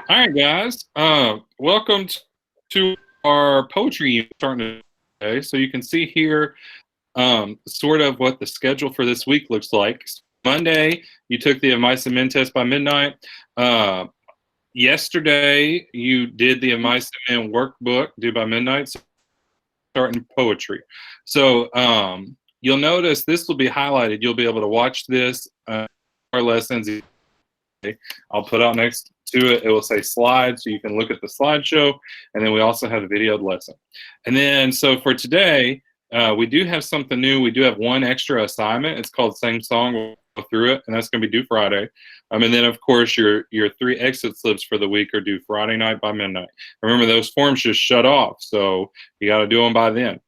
All right, guys. Welcome to our poetry unit starting today. So you can see here sort of what the schedule for this week looks like. Monday, you took the Amisa Min test by midnight. Yesterday, you did the Amisa Min workbook due by midnight, so starting poetry. So you'll notice this will be highlighted. You'll be able to watch this our lessons. I'll put out next to it. It will say slides, so you can look at the slideshow. And then we also have the videoed lesson. And then, so for today, we do have something new. We do have one extra assignment. It's called Same Song. We'll go through it, and that's going to be due Friday. And then, of course, your 3 exit slips for the week are due Friday night by midnight. Remember, those forms just shut off, so you got to do them by then.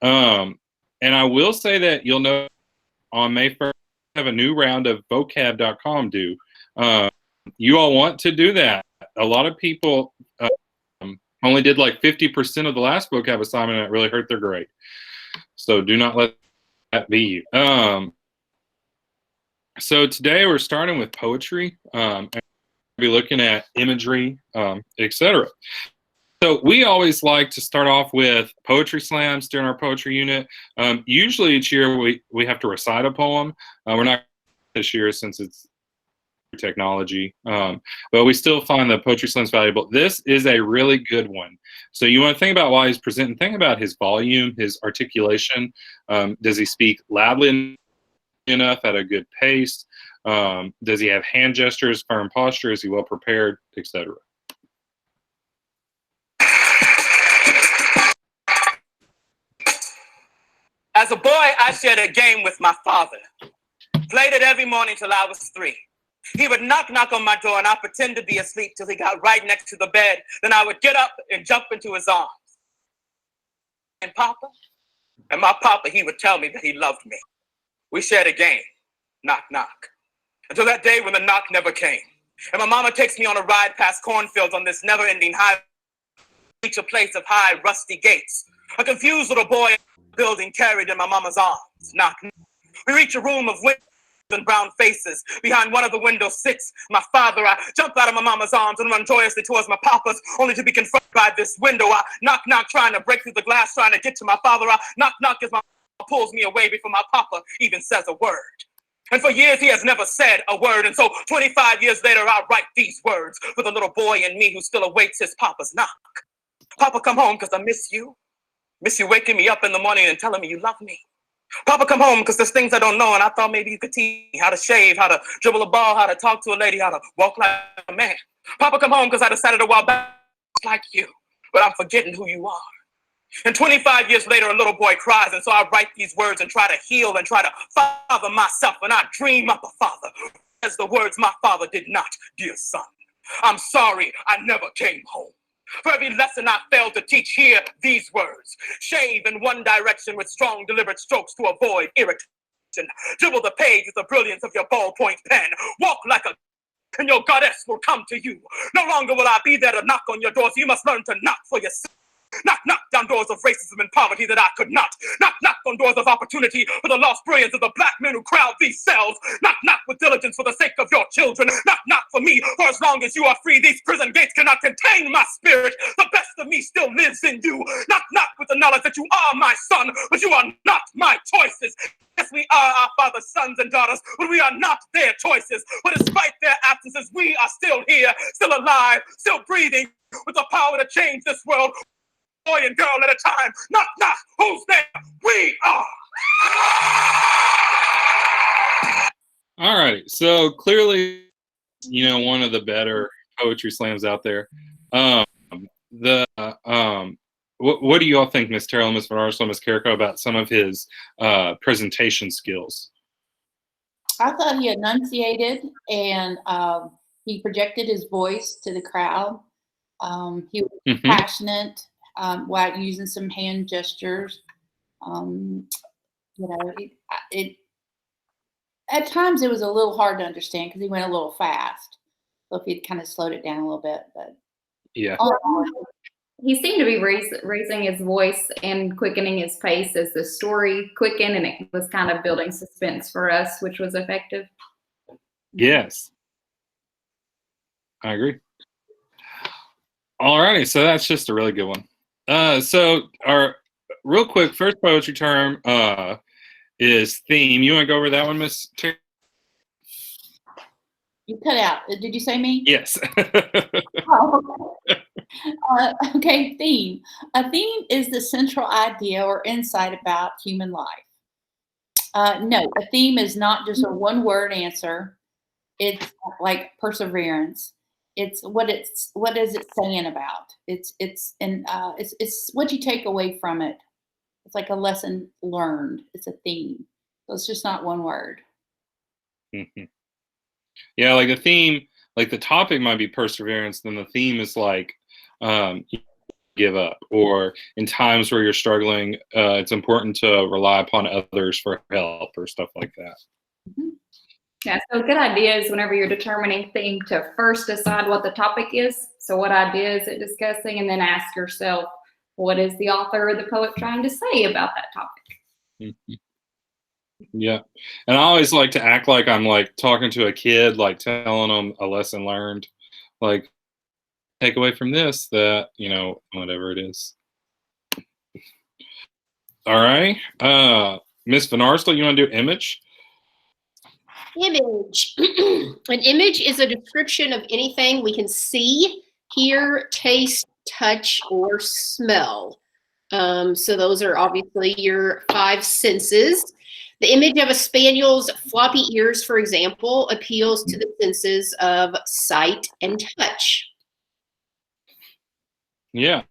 And I will say that you'll know on May 1st, we have a new round of vocab.com due. You all want to do that. A lot of people only did like 50% of the last vocab assignment, and it really hurt their grade. So do not let that be you. So today we're starting with poetry, and we'll be looking at imagery, etc. So we always like to start off with poetry slams during our poetry unit. Usually each year we have to recite a poem. We're not this year since it's technology, but we still find the poetry slams valuable. This is a really good one. So you want to think about why he's presenting, think about his volume, his articulation. Does he speak loudly enough at a good pace? Does he have hand gestures, firm posture? Is he well prepared, etc.? As a boy, I shared a game with my father. Played it every morning till I was 3. He would knock on my door, and I'd pretend to be asleep till he got right next to the bed. Then I would get up and jump into his arms. And my papa, he would tell me that he loved me. We shared a game, knock, knock. Until that day when the knock never came. And my mama takes me on a ride past cornfields on this never-ending highway. Reach a place of high, rusty gates. A confused little boy in the building carried in my mama's arms. Knock, knock. We reach a room of windows and brown faces. Behind one of the windows sits my father. I jump out of my mama's arms and run joyously towards my papa's, only to be confronted by this window. I knock, knock, trying to break through the glass, trying to get to my father. I knock, knock as my mama pulls me away before my papa even says a word. And for years he has never said a word. And so 25 years later, I write these words for the little boy in me who still awaits his papa's knock. Papa, come home because I miss you. Miss you waking me up in the morning and telling me you love me. Papa, come home because there's things I don't know, and I thought maybe you could teach me how to shave, how to dribble a ball, how to talk to a lady, how to walk like a man. Papa, come home because I decided a while back like you, but I'm forgetting who you are. And 25 years later, a little boy cries, and so I write these words and try to heal and try to father myself, and I dream up a father as the words my father did not, dear son. I'm sorry I never came home. For every lesson I failed to teach, hear these words. Shave in one direction with strong, deliberate strokes to avoid irritation. Dribble the page with the brilliance of your ballpoint pen. Walk like a and your goddess will come to you. No longer will I be there to knock on your doors. You must learn to knock for yourself. Knock, knock down doors of racism and poverty that I could not. Knock, knock on doors of opportunity for the lost brilliance of the black men who crowd these cells. Knock, knock with diligence for the sake of your children. Knock, knock for me, for as long as you are free, these prison gates cannot contain my spirit. The best of me still lives in you. Knock, knock with the knowledge that you are my son, but you are not my choices. Yes, we are our father's sons and daughters, but we are not their choices. But despite their absences, we are still here, still alive, still breathing, with the power to change this world. Boy and girl at a time. Knock, knock. Who's there? We are. All right. So clearly, one of the better poetry slams out there. What do you all think, Ms. Terrell, Ms. Van Ms. Carrico, about some of his presentation skills? I thought he enunciated and he projected his voice to the crowd. He was passionate while using some hand gestures. At times it was a little hard to understand because he went a little fast. So if he'd kind of slowed it down a little bit, but yeah. He seemed to be raising his voice and quickening his pace as the story quickened, and it was kind of building suspense for us, which was effective. Yes. I agree. Alrighty, so that's just a really good one. So our real quick first poetry term is theme. You want to go over that one, Miss Terry? You cut out. Did you say me? Yes. Oh, okay. Okay, theme. A theme is the central idea or insight about human life. No, a theme is not just a one-word answer. It's like perseverance. It's what is it saying about? It's what you take away from it. It's like a lesson learned. It's a theme. So it's just not one word. Mm-hmm. Yeah, like the theme, like the topic might be perseverance, then the theme is like give up, or in times where you're struggling, it's important to rely upon others for help or stuff like that. Mm-hmm. Yeah, so a good idea is whenever you're determining theme to first decide what the topic is. So what idea is it discussing, and then ask yourself, what is the author or the poet trying to say about that topic? Mm-hmm. Yeah, and I always like to act like I'm like talking to a kid, like telling them a lesson learned, like take away from this that, you know, whatever it is. All right, Miss Van Arsdale, you want to do image? Image. An image is a description of anything we can see, hear, taste, touch, or smell. So those are obviously your 5 senses. The image of a spaniel's floppy ears, for example, appeals to the senses of sight and touch. Yeah,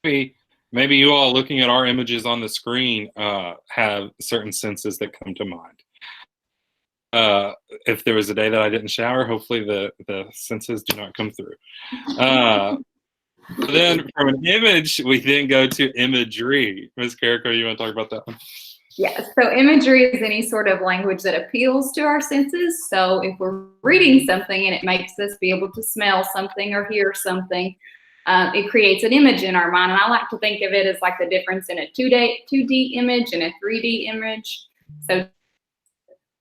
maybe you all looking at our images on the screen have certain senses that come to mind. If there was a day that I didn't shower, hopefully the senses do not come through. Then from an image, we then go to imagery. Ms. Carrico, you want to talk about that one? Yeah, so imagery is any sort of language that appeals to our senses. So if we're reading something and it makes us be able to smell something or hear something, it creates an image in our mind. And I like to think of it as like the difference in a 2D image and a 3D image. So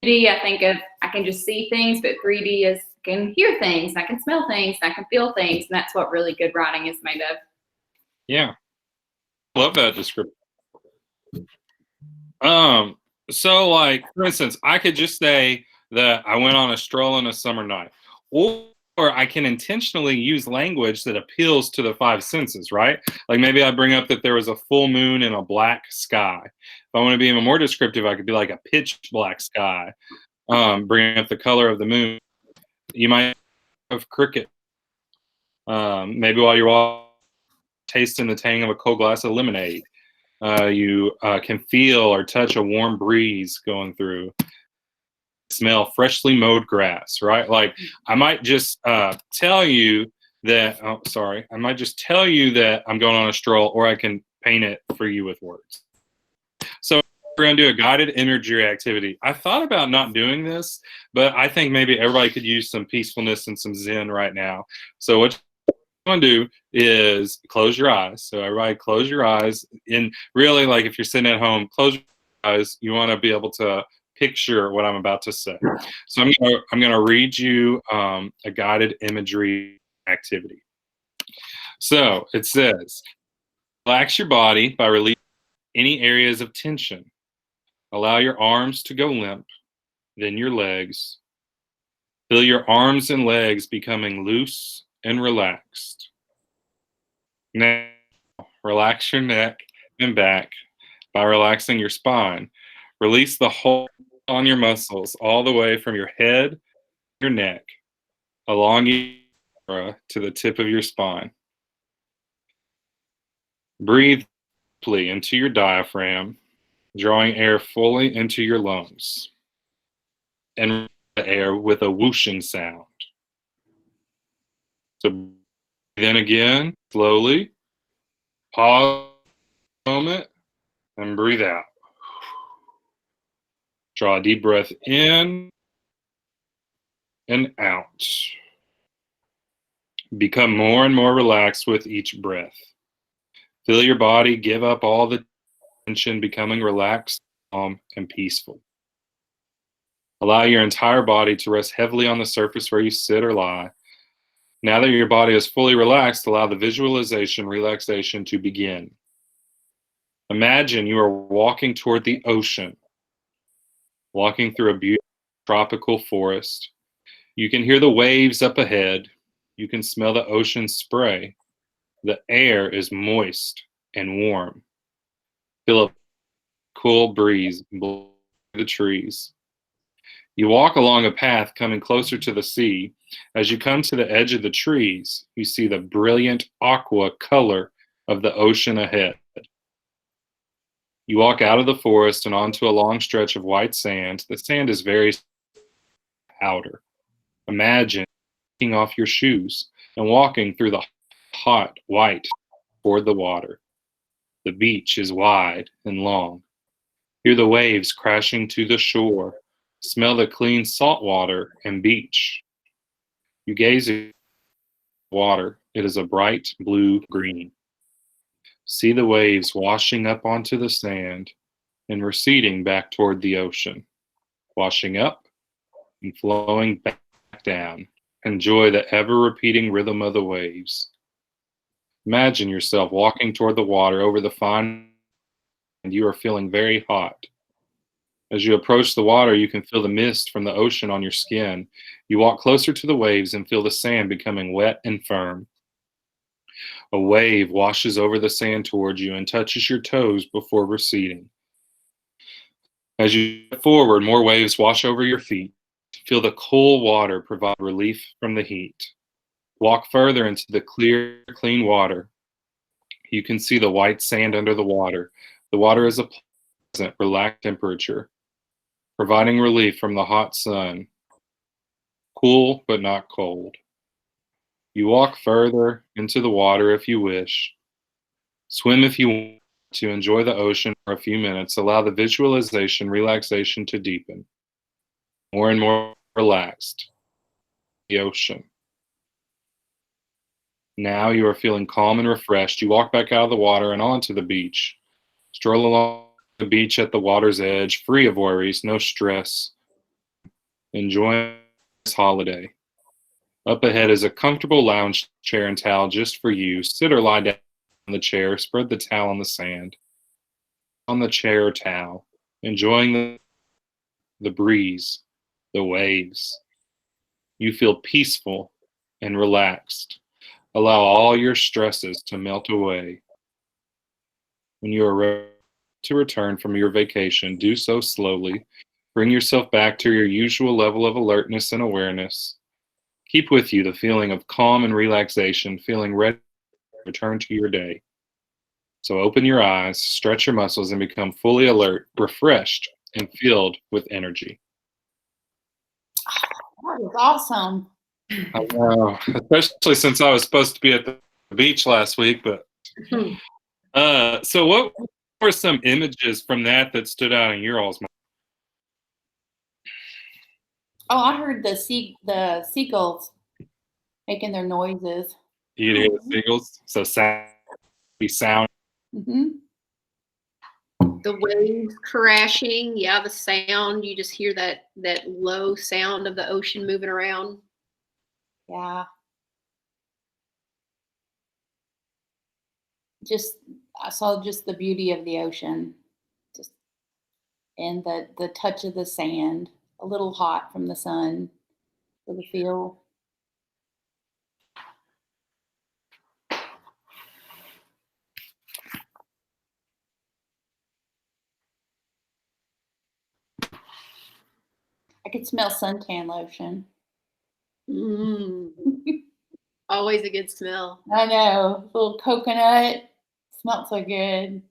2D, I think of, I can just see things, but 3D is I can hear things, I can smell things, I can feel things, and that's what really good writing is made of. Yeah, love that description. So like, for instance, I could just say that I went on a stroll on a summer night, or I can intentionally use language that appeals to the 5 senses, right? Like maybe I bring up that there was a full moon in a black sky. If I want to be even more descriptive, I could be like a pitch black sky, bring up the color of the moon. You might have cricket. Maybe while you're tasting the tang of a cold glass of lemonade. You can feel or touch a warm breeze going through. Smell freshly mowed grass, right? Like I might just tell you that, I might just tell you that I'm going on a stroll, or I can paint it for you with words. So we're going to do a guided imagery activity. I thought about not doing this, but I think maybe everybody could use some peacefulness and some zen right now. So what want to do is close your eyes. So everybody close your eyes. And really, like if you're sitting at home, close your eyes. You want to be able to picture what I'm about to say. So I'm gonna read you a guided imagery activity. So it says, relax your body by releasing any areas of tension. Allow your arms to go limp, then your legs. Feel your arms and legs becoming loose and relaxed. Now, relax your neck and back by relaxing your spine. Release the hold on your muscles all the way from your head, your neck, along to the tip of your spine. Breathe deeply into your diaphragm, drawing air fully into your lungs, and the air with a whooshing sound. So breathe in again, slowly. Pause a moment and breathe out. Draw a deep breath in and out. Become more and more relaxed with each breath. Feel your body give up all the tension, becoming relaxed, calm, and peaceful. Allow your entire body to rest heavily on the surface where you sit or lie. Now that your body is fully relaxed, allow the visualization relaxation to begin. Imagine you are walking toward the ocean, walking through a beautiful tropical forest. You can hear the waves up ahead. You can smell the ocean spray. The air is moist and warm. Feel a cool breeze blow through the trees. You walk along a path coming closer to the sea. As you come to the edge of the trees, you see the brilliant aqua color of the ocean ahead. You walk out of the forest and onto a long stretch of white sand. The sand is very powder. Imagine taking off your shoes and walking through the hot white toward the water. The beach is wide and long. Hear the waves crashing to the shore. Smell the clean salt water and beach. You gaze at the water. It is a bright blue-green. See the waves washing up onto the sand and receding back toward the ocean, washing up and flowing back down. Enjoy the ever-repeating rhythm of the waves. Imagine yourself walking toward the water over the fine, and you are feeling very hot. As you approach the water, you can feel the mist from the ocean on your skin. You walk closer to the waves and feel the sand becoming wet and firm. A wave washes over the sand towards you and touches your toes before receding. As you step forward, more waves wash over your feet. Feel the cool water provide relief from the heat. Walk further into the clear, clean water. You can see the white sand under the water. The water is a pleasant, relaxed temperature, providing relief from the hot sun. Cool, but not cold. You walk further into the water if you wish. Swim if you want to enjoy the ocean for a few minutes. Allow the visualization relaxation to deepen. More and more relaxed. The ocean. Now you are feeling calm and refreshed. You walk back out of the water and onto the beach. Stroll along the beach at the water's edge, free of worries, no stress. Enjoying this holiday. Up ahead is a comfortable lounge chair and towel just for you. Sit or lie down on the chair. Spread the towel on the sand. On the chair or towel. Enjoying the breeze, the waves. You feel peaceful and relaxed. Allow all your stresses to melt away. When you are ready to return from your vacation, do so slowly. Bring yourself back to your usual level of alertness and awareness. Keep with you the feeling of calm and relaxation, feeling ready to return to your day. So open your eyes, stretch your muscles, and become fully alert, refreshed, and filled with energy. That was awesome. I know, especially since I was supposed to be at the beach last week. But so what were some images from that stood out in your all's mind? Oh, I heard the seagulls making their noises. You hear the seagulls? So sound. Mm-hmm. The waves crashing, yeah, the sound, you just hear that low sound of the ocean moving around. Yeah. I saw just the beauty of the ocean, just and the touch of the sand, a little hot from the sun for the feel. I could smell suntan lotion. Mm. Always a good smell. I know, a little coconut, smells so good.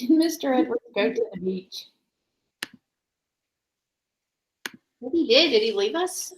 Did Mr. Edwards go to the beach? Maybe he did. Did he leave us?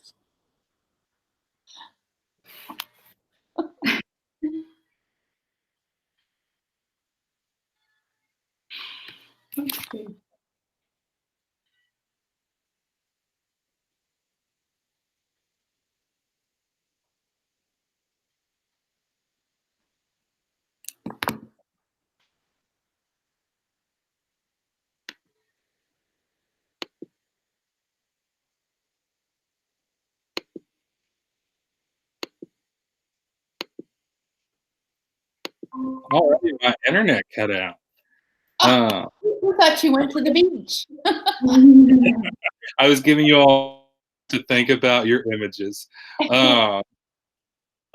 Already my internet cut out. I thought you went to the beach. I was giving you all to think about your images. All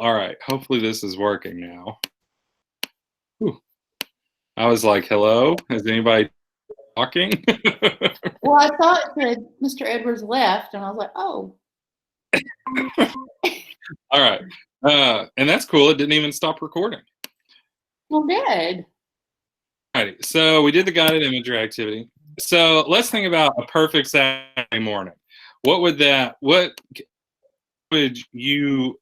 right, hopefully this is working now. Whew. I was like, hello, is anybody talking? Well, I thought that Mr. Edwards left, and I was like, oh. All right, and that's cool. It didn't even stop recording. Well, good. All right, so we did the guided imagery activity. So let's think about a perfect Saturday morning. What would you,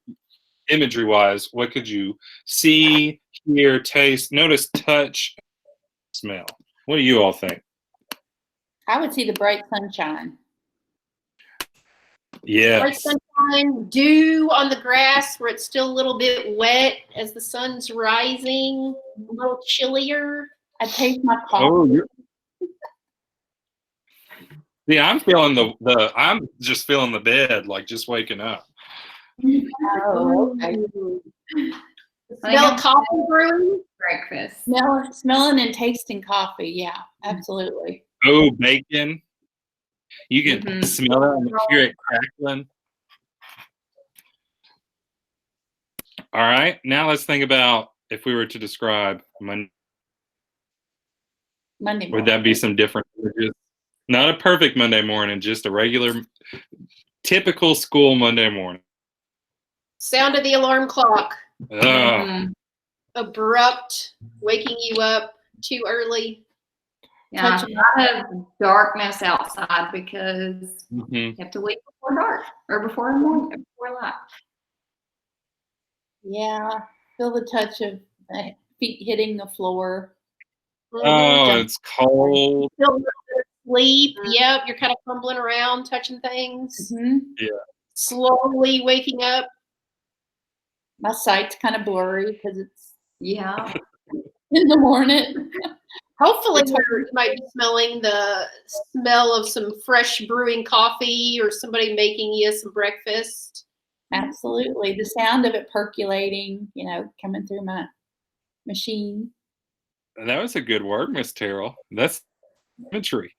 imagery-wise, what could you see, hear, taste, notice, touch, smell? What do you all think? I would see the bright sunshine. Bright Yes. sunshine, dew on the grass where it's still a little bit wet as the sun's rising, a little chillier. I taste my coffee. Oh, yeah, I'm feeling I'm just feeling the bed, like just waking up. Oh, okay. Smell of coffee brewing. Breakfast. Smelling and tasting coffee. Yeah, absolutely. Oh, bacon. You can Mhm. smell that and hear it crackling. All right, now let's think about if we were to describe Monday. Monday Would morning. that be some different images? Not a perfect Monday morning, just a regular, typical school Monday morning. Sound of the alarm clock. Ugh. Mhm. Abrupt, waking you up too early. Yeah, Touching- a lot of darkness outside because Mhm. you have to wait before dark or before morning, before light. Yeah, feel the touch of the feet hitting the floor. Oh, it's cold. Still a little bit of sleep. Mhm. Yep, you're kind of fumbling around, touching things. Mhm. Slowly waking up. My sight's kind of blurry because it's Yeah. in the morning. Hopefully, It's you might be smelling the smell of some fresh brewing coffee or somebody making you some breakfast. Absolutely. The sound of it percolating, coming through my machine. That was a good word, Miss Terrell. That's imagery.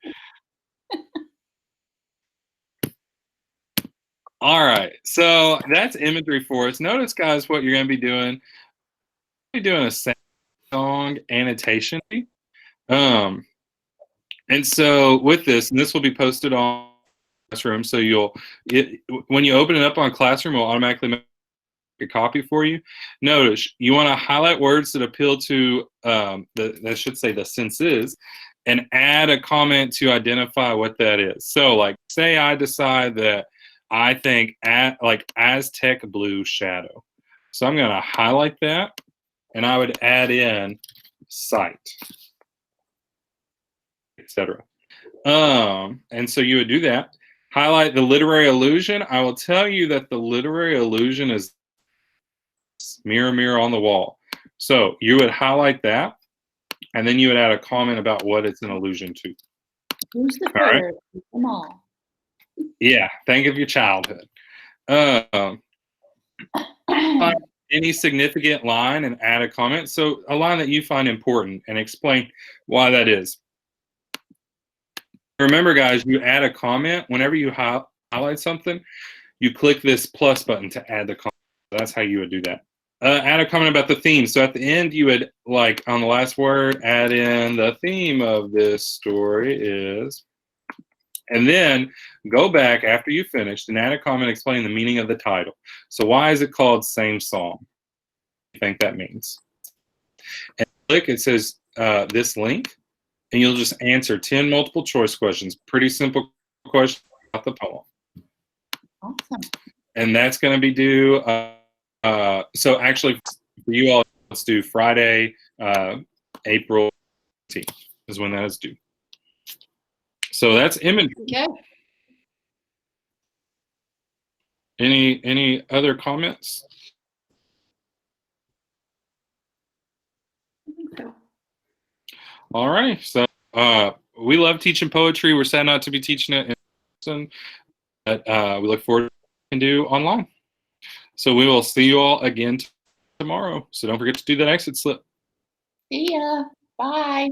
All right, so that's imagery for us. Notice, guys, what you're going to be doing. You're doing a song annotation. And so with this, and this will be posted on Classroom, so when you open it up on Classroom, it will automatically make a copy for you. Notice you want to highlight words that appeal to that should say the senses, and add a comment to identify what that is. So, like, say I decide that I think Aztec blue shadow. So I'm going to highlight that, and I would add in sight, etc. And so you would do that. Highlight the literary illusion. I will tell you that the literary illusion is mirror, mirror on the wall. So you would highlight that, and then you would add a comment about what it's an allusion to. Who's the All right. third? Come on. Yeah, think of your childhood. Find any significant line and add a comment. So a line that you find important and explain why that is. Remember, guys, you add a comment. Whenever you highlight something, you click this plus button to add the comment. That's how you would do that. Add a comment about the theme. So at the end, you would, like, on the last word, add in the theme of this story is, and then go back after you finished and add a comment explaining the meaning of the title. So why is it called Same Song? What do you think that means? And click, it says this link and you'll just answer 10 multiple choice questions. Pretty simple questions about the poem. Awesome. And that's going to be due. So actually, for you all, let's do Friday, April 18th is when that is due. So that's imagery. Okay. Any other comments? All right. So we love teaching poetry. We're sad not to be teaching it in person, but we look forward to what we can do online. So we will see you all again tomorrow. So don't forget to do that exit slip. See ya. Bye.